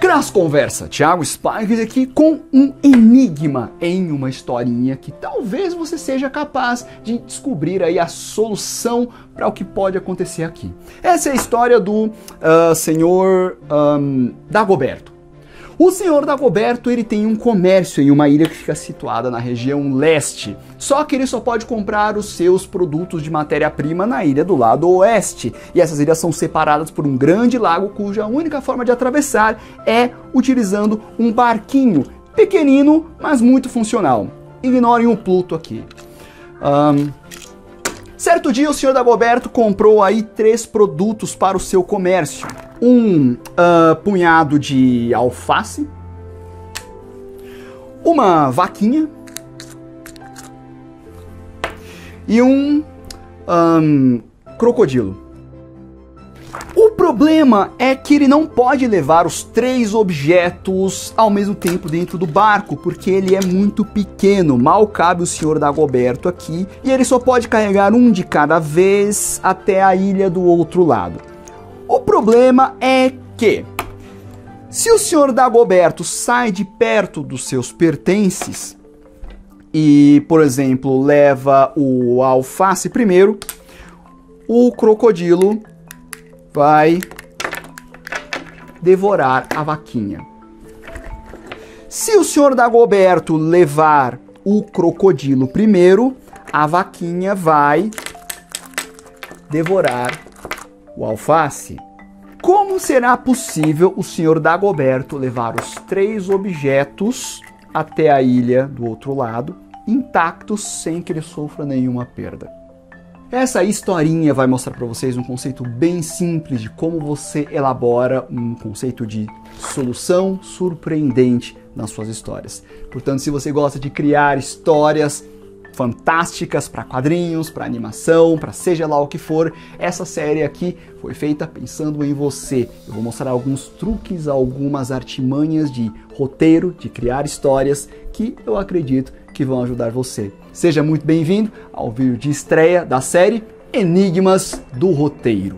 Crasso Conversa, Thiago Spikes aqui com um enigma em uma historinha que talvez você seja capaz de descobrir aí a solução para o que pode acontecer aqui. Essa é a história do senhor Dagoberto. O senhor Dagoberto, ele tem um comércio em uma ilha que fica situada na região leste, só que ele só pode comprar os seus produtos de matéria-prima na ilha do lado oeste, e essas ilhas são separadas por um grande lago cuja única forma de atravessar é utilizando um barquinho pequenino, mas muito funcional. Ignorem o Pluto aqui. Certo dia o senhor Dagoberto comprou aí 3 produtos para o seu comércio. Um punhado de alface, uma vaquinha e um crocodilo. O problema é que ele não pode levar os 3 objetos ao mesmo tempo dentro do barco, porque ele é muito pequeno, mal cabe o senhor Dagoberto aqui, e ele só pode carregar um de cada vez até a ilha do outro lado. O problema é que, se o senhor Dagoberto sai de perto dos seus pertences e, por exemplo, leva o alface primeiro, o crocodilo vai devorar a vaquinha. Se o senhor Dagoberto levar o crocodilo primeiro, a vaquinha vai devorar o alface. Como será possível o senhor Dagoberto levar os 3 objetos até a ilha do outro lado, intactos, sem que ele sofra nenhuma perda? Essa historinha vai mostrar para vocês um conceito bem simples de como você elabora um conceito de solução surpreendente nas suas histórias. Portanto, se você gosta de criar histórias fantásticas para quadrinhos, para animação, para seja lá o que for, essa série aqui foi feita pensando em você. Eu vou mostrar alguns truques, algumas artimanhas de roteiro, de criar histórias que eu acredito que vão ajudar você. Seja muito bem-vindo ao vídeo de estreia da série Enigmas do Roteiro.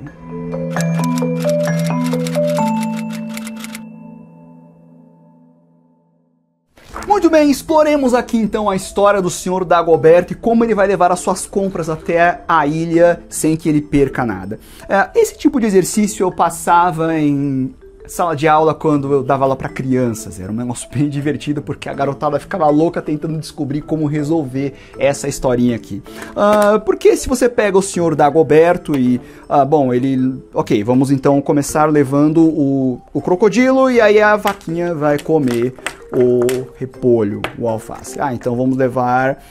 Muito bem, exploremos aqui então a história do senhor Dagoberto e como ele vai levar as suas compras até a ilha sem que ele perca nada. Esse tipo de exercício eu passava em sala de aula quando eu dava aula para crianças. Era um negócio bem divertido porque a garotada ficava louca tentando descobrir como resolver essa historinha aqui. Porque se você pega o senhor Dagoberto e... bom, ele... Ok, vamos então começar levando o crocodilo e aí a vaquinha vai comer o repolho, o alface. Então vamos levar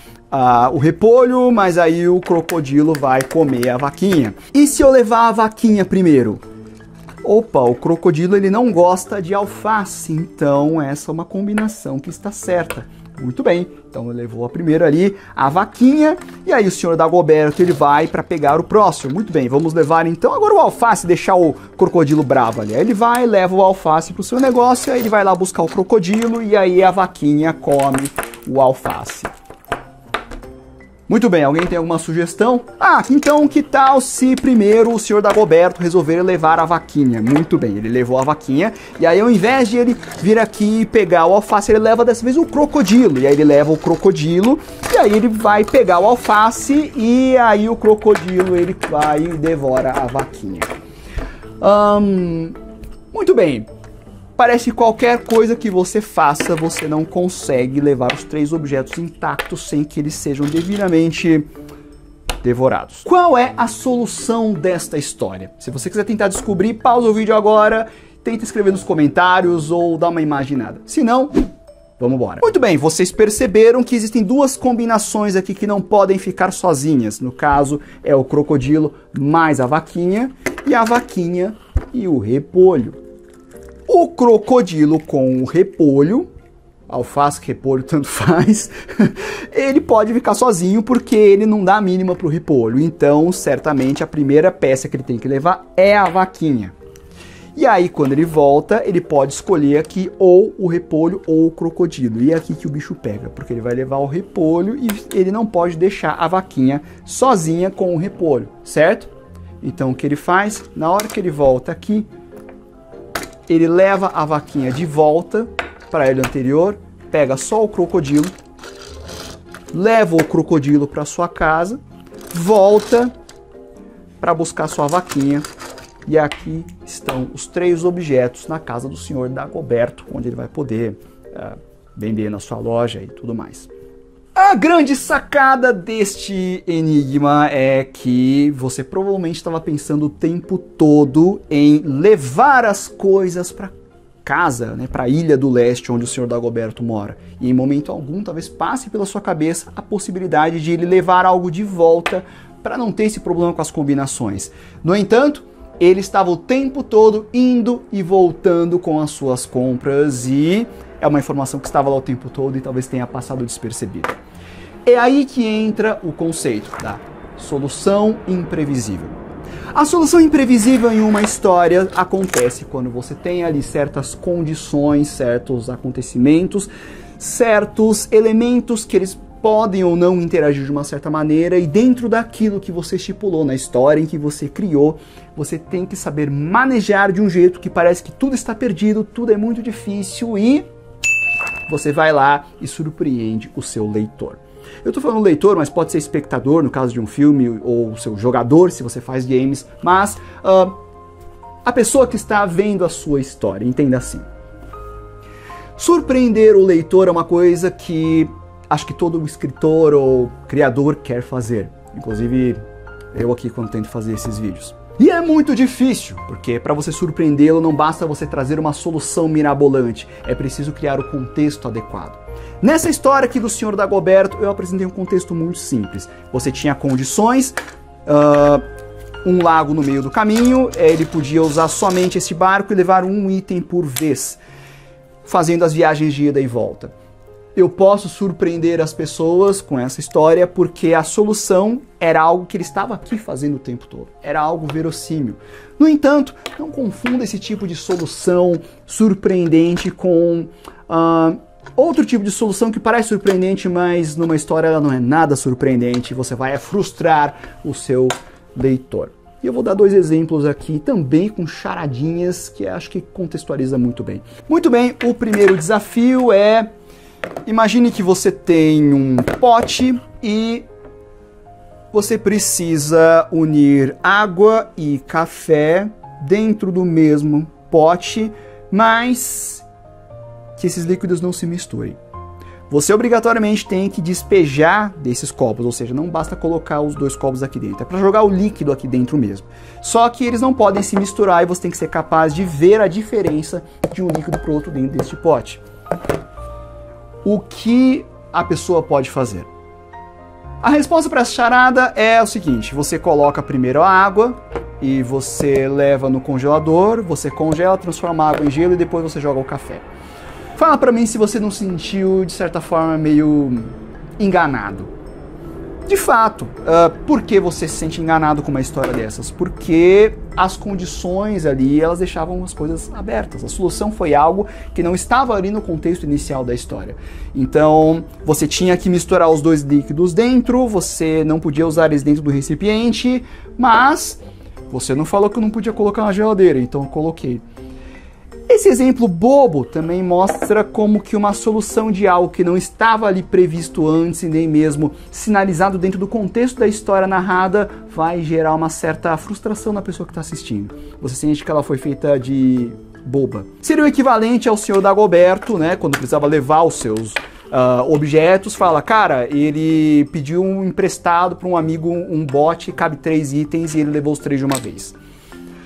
o repolho, mas aí o crocodilo vai comer a vaquinha. E se eu levar a vaquinha primeiro? Opa, o crocodilo ele não gosta de alface, então essa é uma combinação que está certa. Muito bem, então ele levou a primeira ali, a vaquinha, e aí o senhor Dagoberto ele vai para pegar o próximo. Muito bem, vamos levar então agora o alface, deixar o crocodilo bravo ali. Aí ele vai, leva o alface para o seu negócio, aí ele vai lá buscar o crocodilo e aí a vaquinha come o alface. Muito bem, alguém tem alguma sugestão? Então que tal se primeiro o senhor Dagoberto resolver levar a vaquinha? Muito bem, ele levou a vaquinha, e aí ao invés de ele vir aqui e pegar o alface, ele leva dessa vez o crocodilo, e aí ele leva o crocodilo, e aí ele vai pegar o alface, e aí o crocodilo ele vai e devora a vaquinha. Muito bem. Parece que qualquer coisa que você faça, você não consegue levar os 3 objetos intactos sem que eles sejam devidamente devorados. Qual é a solução desta história? Se você quiser tentar descobrir, pausa o vídeo agora, tenta escrever nos comentários ou dá uma imaginada. Se não, vamos embora. Muito bem, vocês perceberam que existem 2 combinações aqui que não podem ficar sozinhas. No caso, é o crocodilo mais a vaquinha e o repolho. O crocodilo com o repolho, alface, repolho, tanto faz, ele pode ficar sozinho porque ele não dá a mínima para o repolho. Então, certamente, a primeira peça que ele tem que levar é a vaquinha. E aí, quando ele volta, ele pode escolher aqui ou o repolho ou o crocodilo. E é aqui que o bicho pega, porque ele vai levar o repolho e ele não pode deixar a vaquinha sozinha com o repolho, certo? Então, o que ele faz? Na hora que ele volta aqui, ele leva a vaquinha de volta para a ilha anterior, pega só o crocodilo, leva o crocodilo para sua casa, volta para buscar sua vaquinha. E aqui estão os 3 objetos na casa do senhor Dagoberto, onde ele vai poder vender na sua loja e tudo mais. A grande sacada deste enigma é que você provavelmente estava pensando o tempo todo em levar as coisas para casa, né, para a Ilha do Leste, onde o senhor Dagoberto mora. E em momento algum, talvez passe pela sua cabeça a possibilidade de ele levar algo de volta para não ter esse problema com as combinações. No entanto, ele estava o tempo todo indo e voltando com as suas compras e é uma informação que estava lá o tempo todo e talvez tenha passado despercebida. É aí que entra o conceito da solução imprevisível. A solução imprevisível em uma história acontece quando você tem ali certas condições, certos acontecimentos, certos elementos que eles podem ou não interagir de uma certa maneira e dentro daquilo que você estipulou na história, em que você criou, você tem que saber manejar de um jeito que parece que tudo está perdido, tudo é muito difícil e você vai lá e surpreende o seu leitor. Eu tô falando leitor, mas pode ser espectador, no caso de um filme, ou seu jogador, se você faz games, mas a pessoa que está vendo a sua história, entenda assim. Surpreender o leitor é uma coisa que acho que todo escritor ou criador quer fazer. Inclusive, eu aqui quando tento fazer esses vídeos. E é muito difícil, porque para você surpreendê-lo não basta você trazer uma solução mirabolante, é preciso criar o contexto adequado. Nessa história aqui do senhor Dagoberto, eu apresentei um contexto muito simples. Você tinha condições, um lago no meio do caminho, ele podia usar somente esse barco e levar um item por vez, fazendo as viagens de ida e volta. Eu posso surpreender as pessoas com essa história porque a solução era algo que ele estava aqui fazendo o tempo todo. Era algo verossímil. No entanto, não confunda esse tipo de solução surpreendente com outro tipo de solução que parece surpreendente, mas numa história ela não é nada surpreendente. Você vai frustrar o seu leitor. E eu vou dar 2 exemplos aqui, também com charadinhas, que acho que contextualiza muito bem. Muito bem, o primeiro desafio é... Imagine que você tem um pote e você precisa unir água e café dentro do mesmo pote, mas que esses líquidos não se misturem. Você obrigatoriamente tem que despejar desses copos, ou seja, não basta colocar os 2 copos aqui dentro, é para jogar o líquido aqui dentro mesmo. Só que eles não podem se misturar e você tem que ser capaz de ver a diferença de um líquido para o outro dentro deste pote. O que a pessoa pode fazer? A resposta para essa charada é o seguinte: você coloca primeiro a água e você leva no congelador, você congela, transforma a água em gelo e depois você joga o café. Fala para mim se você não se sentiu, de certa forma, meio enganado. De fato, por que você se sente enganado com uma história dessas? Porque as condições ali, elas deixavam as coisas abertas. A solução foi algo que não estava ali no contexto inicial da história. Então, você tinha que misturar os 2 líquidos dentro, você não podia usar eles dentro do recipiente, mas você não falou que eu não podia colocar na geladeira, então eu coloquei. Esse exemplo bobo também mostra como que uma solução de algo que não estava ali previsto antes e nem mesmo sinalizado dentro do contexto da história narrada vai gerar uma certa frustração na pessoa que está assistindo. Você sente que ela foi feita de boba. Seria o equivalente ao senhor Dagoberto, né, quando precisava levar os seus objetos, fala, cara, ele pediu um emprestado para um amigo um bote, cabe 3 itens e ele levou os 3 de uma vez.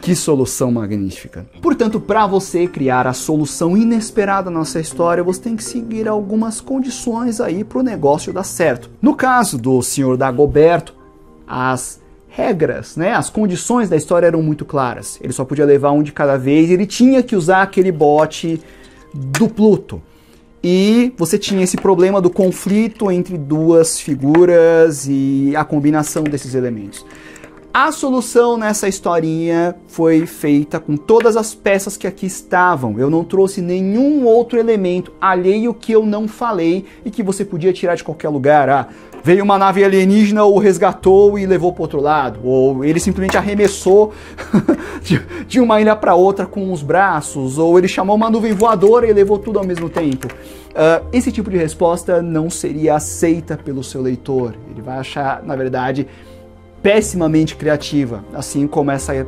Que solução magnífica. Portanto, para você criar a solução inesperada na nossa história, você tem que seguir algumas condições aí para o negócio dar certo. No caso do senhor Dagoberto, as regras, né, as condições da história eram muito claras. Ele só podia levar um de cada vez e ele tinha que usar aquele bote do Pluto. E você tinha esse problema do conflito entre 2 figuras e a combinação desses elementos. A solução nessa historinha foi feita com todas as peças que aqui estavam. Eu não trouxe nenhum outro elemento alheio que eu não falei e que você podia tirar de qualquer lugar. Ah, veio uma nave alienígena, o resgatou e levou para outro lado. Ou ele simplesmente arremessou de uma ilha para outra com os braços. Ou ele chamou uma nuvem voadora e levou tudo ao mesmo tempo. Esse tipo de resposta não seria aceita pelo seu leitor. Ele vai achar, na verdade, pessimamente criativa, assim como essa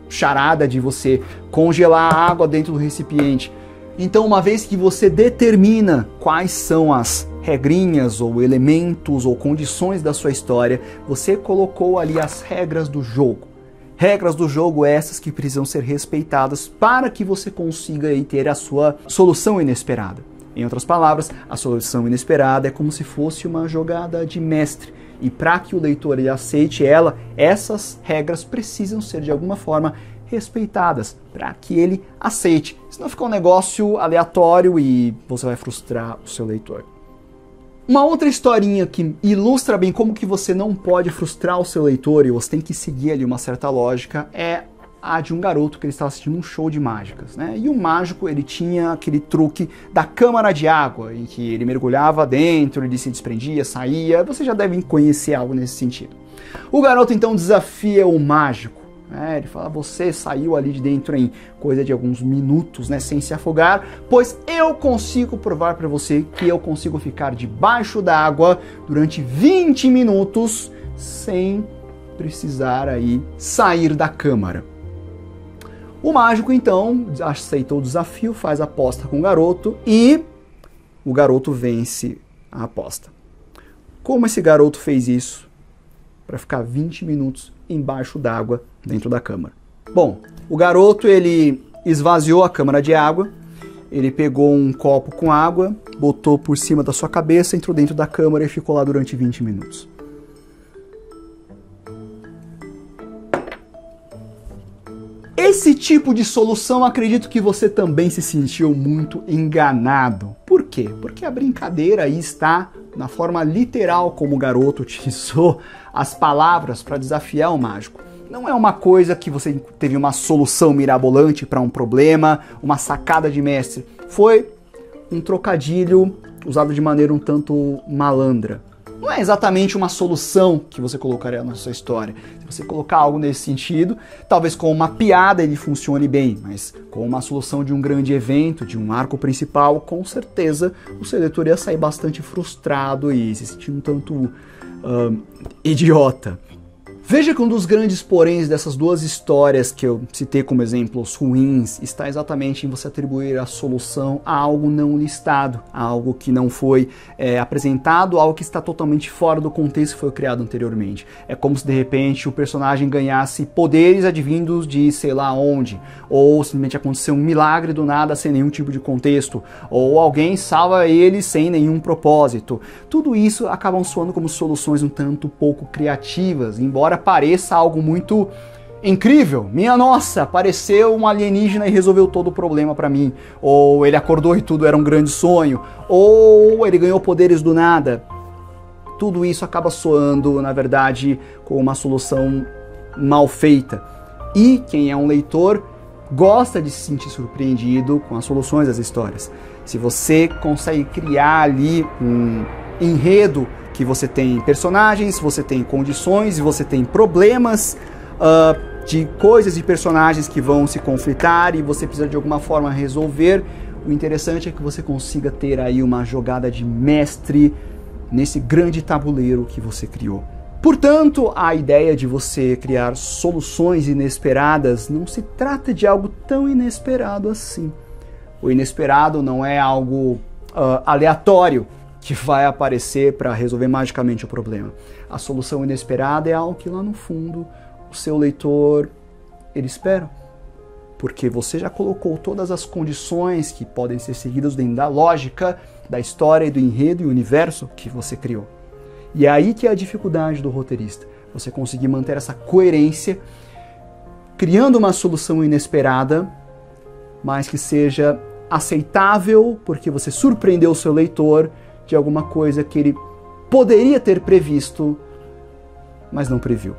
charada de você congelar a água dentro do recipiente. Então, uma vez que você determina quais são as regrinhas ou elementos ou condições da sua história, você colocou ali as regras do jogo. Regras do jogo essas que precisam ser respeitadas para que você consiga aí ter a sua solução inesperada. Em outras palavras, a solução inesperada é como se fosse uma jogada de mestre. E para que o leitor ele aceite ela, essas regras precisam ser de alguma forma respeitadas para que ele aceite. Senão fica um negócio aleatório e você vai frustrar o seu leitor. Uma outra historinha que ilustra bem como que você não pode frustrar o seu leitor e você tem que seguir ali uma certa lógica é a de um garoto que ele estava assistindo um show de mágicas, né? E o mágico, ele tinha aquele truque da câmara de água, em que ele mergulhava dentro, ele se desprendia, saía. Vocês já devem conhecer algo nesse sentido. O garoto então desafia o mágico, né? Ele fala: você saiu ali de dentro em coisa de alguns minutos, né, sem se afogar, pois eu consigo provar para você que eu consigo ficar debaixo d'água durante 20 minutos sem precisar aí sair da câmara. O mágico, então, aceitou o desafio, faz a aposta com o garoto e o garoto vence a aposta. Como esse garoto fez isso para ficar 20 minutos embaixo d'água dentro da câmara? Bom, o garoto ele esvaziou a câmara de água, ele pegou um copo com água, botou por cima da sua cabeça, entrou dentro da câmara e ficou lá durante 20 minutos. Esse tipo de solução, acredito que você também se sentiu muito enganado. Por quê? Porque a brincadeira aí está na forma literal como o garoto utilizou as palavras para desafiar o mágico. Não é uma coisa que você teve uma solução mirabolante para um problema, uma sacada de mestre. Foi um trocadilho usado de maneira um tanto malandra. Não é exatamente uma solução que você colocaria na sua história. Se você colocar algo nesse sentido, talvez com uma piada ele funcione bem, mas com uma solução de um grande evento, de um arco principal, com certeza o seu leitor ia sair bastante frustrado e se sentir um tanto idiota. Veja que um dos grandes poréns dessas duas histórias que eu citei como exemplos ruins está exatamente em você atribuir a solução a algo não listado, a algo que não foi apresentado, algo que está totalmente fora do contexto que foi criado anteriormente. É como se de repente o personagem ganhasse poderes advindos de sei lá onde, ou simplesmente aconteceu um milagre do nada sem nenhum tipo de contexto, ou alguém salva ele sem nenhum propósito. Tudo isso acabam soando como soluções um tanto pouco criativas, embora pareça algo muito incrível. Minha nossa, apareceu um alienígena e resolveu todo o problema para mim. Ou ele acordou e tudo era um grande sonho. Ou ele ganhou poderes do nada. Tudo isso acaba soando, na verdade, com uma solução mal feita. E quem é um leitor gosta de se sentir surpreendido com as soluções das histórias. Se você consegue criar ali um enredo que você tem personagens, você tem condições, você tem problemas de coisas e personagens que vão se conflitar e você precisa de alguma forma resolver. O interessante é que você consiga ter aí uma jogada de mestre nesse grande tabuleiro que você criou. Portanto, a ideia de você criar soluções inesperadas não se trata de algo tão inesperado assim. O inesperado não é algo aleatório que vai aparecer para resolver magicamente o problema. A solução inesperada é algo que lá no fundo o seu leitor ele espera. Porque você já colocou todas as condições que podem ser seguidas dentro da lógica, da história e do enredo e universo que você criou. E é aí que é a dificuldade do roteirista. Você conseguir manter essa coerência, criando uma solução inesperada, mas que seja aceitável, porque você surpreendeu o seu leitor de alguma coisa que ele poderia ter previsto, mas não previu.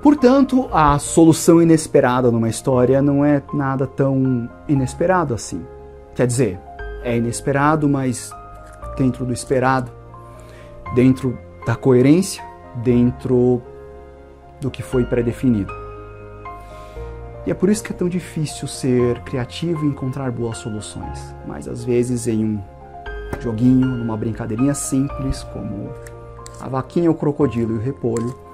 Portanto, a solução inesperada numa história não é nada tão inesperado assim. Quer dizer, é inesperado, mas dentro do esperado, dentro da coerência, dentro do que foi pré-definido. E é por isso que é tão difícil ser criativo e encontrar boas soluções. Mas às vezes em um joguinho, numa brincadeirinha simples, como a vaquinha, o crocodilo e o repolho,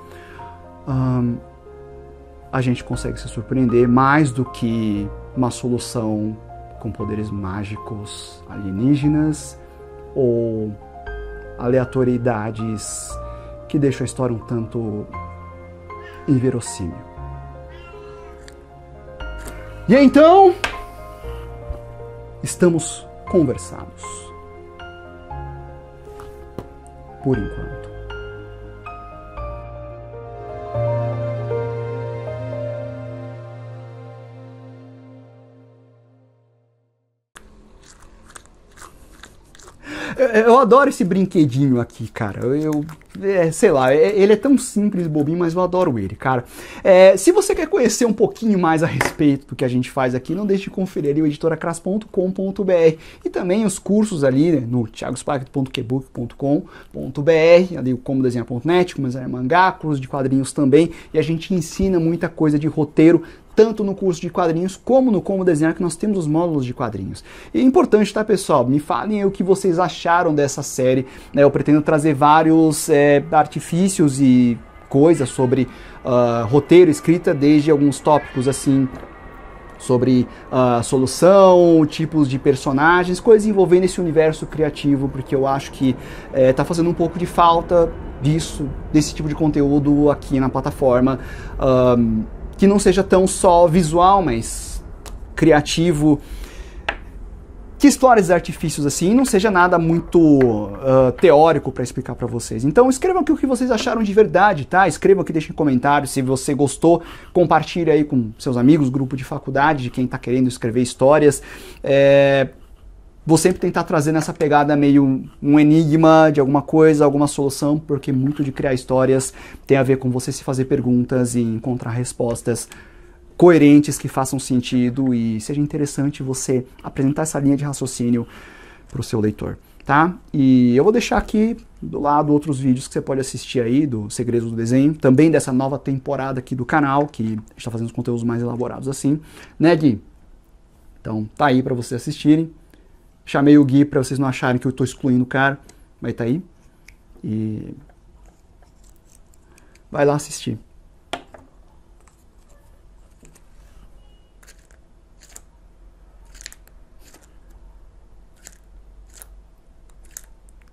a gente consegue se surpreender mais do que uma solução com poderes mágicos alienígenas ou aleatoriedades que deixam a história um tanto inverossímil. E então, estamos conversados. Por enquanto. Eu adoro esse brinquedinho aqui, cara. Sei lá, ele é tão simples e bobinho, mas eu adoro ele, cara. Se você quer conhecer um pouquinho mais a respeito do que a gente faz aqui, não deixe de conferir ali o editoracrass.com.br e também os cursos ali, né, no thiagospark.kbook.com.br, ali o como desenhar.net, como desenhar mangá, curso de quadrinhos também, e a gente ensina muita coisa de roteiro, tanto no curso de quadrinhos como no Como Desenhar, que nós temos os módulos de quadrinhos. E é importante, tá, pessoal? Me falem aí o que vocês acharam dessa série. Eu pretendo trazer vários artifícios e coisas sobre roteiro, escrita, desde alguns tópicos assim sobre solução, tipos de personagens, coisas envolvendo esse universo criativo, porque eu acho que tá fazendo um pouco de falta desse tipo de conteúdo aqui na plataforma. Que não seja tão só visual, mas criativo, que explore esses artifícios assim, não seja nada muito teórico para explicar para vocês. Então escrevam aqui o que vocês acharam de verdade, tá? Escrevam aqui, deixem comentários, se você gostou, compartilhe aí com seus amigos, grupo de faculdade, de quem está querendo escrever histórias. Vou sempre tentar trazer nessa pegada meio um enigma de alguma coisa, alguma solução, porque muito de criar histórias tem a ver com você se fazer perguntas e encontrar respostas coerentes que façam sentido e seja interessante você apresentar essa linha de raciocínio para o seu leitor, tá? E eu vou deixar aqui do lado outros vídeos que você pode assistir aí do Segredos do Desenho, também dessa nova temporada aqui do canal, que a gente está fazendo os conteúdos mais elaborados assim, né, Gui? Então tá aí para vocês assistirem. Chamei o Gui para vocês não acharem que eu estou excluindo o cara, mas tá aí. E vai lá assistir.